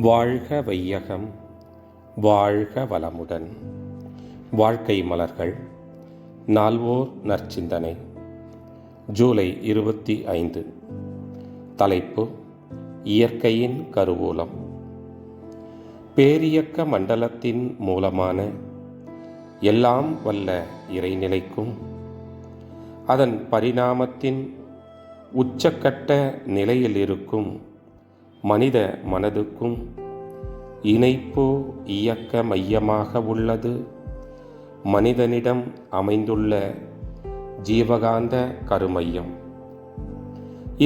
வாழ்க வையகம், வாழ்க வளமுடன். வாழ்க்கை மலர்கள். நால்வோர் நற்சிந்தனை. ஜூலை 25. தலைப்பு: இயற்கையின் கருவூலம். பேரியக்க மண்டலத்தின் மூலமான எல்லாம் வல்ல இறைநிலைக்கும் அதன் பரிணாமத்தின் உச்சக்கட்ட நிலையில் இருக்கும் மனித மனதுக்கும் இணைப்பு இயக்க மையமாக உள்ளது மனிதனிடம் அமைந்துள்ள ஜீவகாந்த கருமையம்.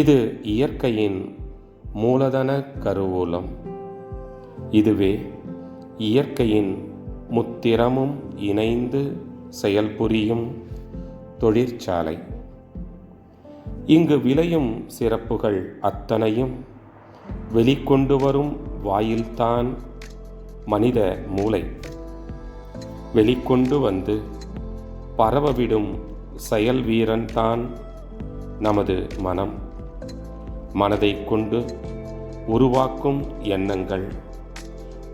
இது இயற்கையின் மூலதன கருவூலம். இதுவே இயற்கையின் முத்திரமும் இணைந்து செயல்புரியும் தொழிற்சாலை. இங்கு விளையும் சிறப்புகள் அத்தனையும் வெளிக்கொண்டு வரும் வாயில்தான் மனித மூளை. வெளிக்கொண்டு வந்து பரவவிடும் செயல் வீரன்தான் நமது மனம். மனதை கொண்டு உருவாக்கும் எண்ணங்கள்,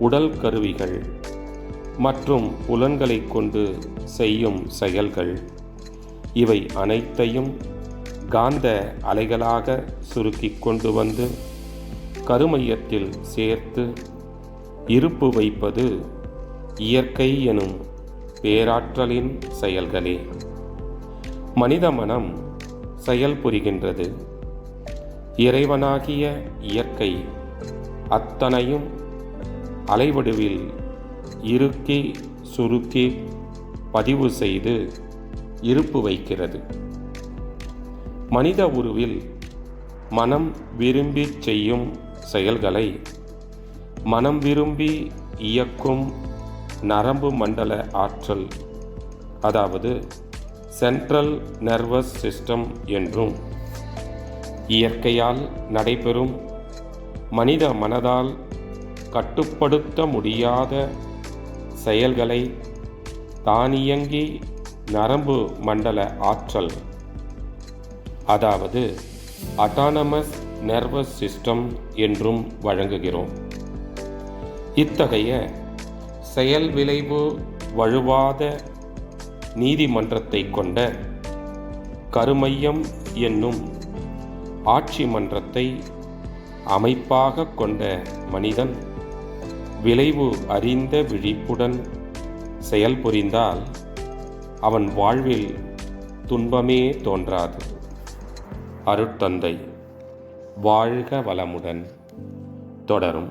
உடல் கருவிகள் மற்றும் புலன்களை கொண்டு செய்யும் செயல்கள், இவை அனைத்தையும் காந்த அலைகளாக சுருக்கிக் கொண்டு வந்து கருமையத்தில் சேர்த்து இருப்பு வைப்பது இயற்கை எனும் பேராற்றலின் செயல்களே. மனித மனம் செயல்புரிகின்றது. இறைவனாகிய இயற்கை அத்தனையும் அலைவடிவில் இறுக்கி சுருக்கி பதிவு செய்து இருப்பு வைக்கிறது. மனித உருவில் மனம் விரும்பி செய்யும் செயல்களை மனம் விரும்பி இயக்கும் நரம்பு மண்டல ஆற்றல், அதாவது சென்ட்ரல் நர்வஸ் சிஸ்டம் என்றும், இயற்கையால் நடைபெறும் மனித மனதால் கட்டுப்படுத்த முடியாத செயல்களை தானியங்கி நரம்பு மண்டல ஆற்றல், அதாவது அட்டானமஸ் நர்வஸ் சிஸ்டம் என்றும் வழங்குகிறோம். இத்தகைய செயல் விளைவு வழுவாத நீதிமன்றத்தை கொண்ட கருமையம் என்னும் ஆட்சி மன்றத்தை அமைப்பாக கொண்ட மனிதன் விளைவு அறிந்த விழிப்புடன் செயல்புரிந்தால் அவன் வாழ்வில் துன்பமே தோன்றாது. அருட்தந்தை. வாழ்க வளமுடன். தொடரும்.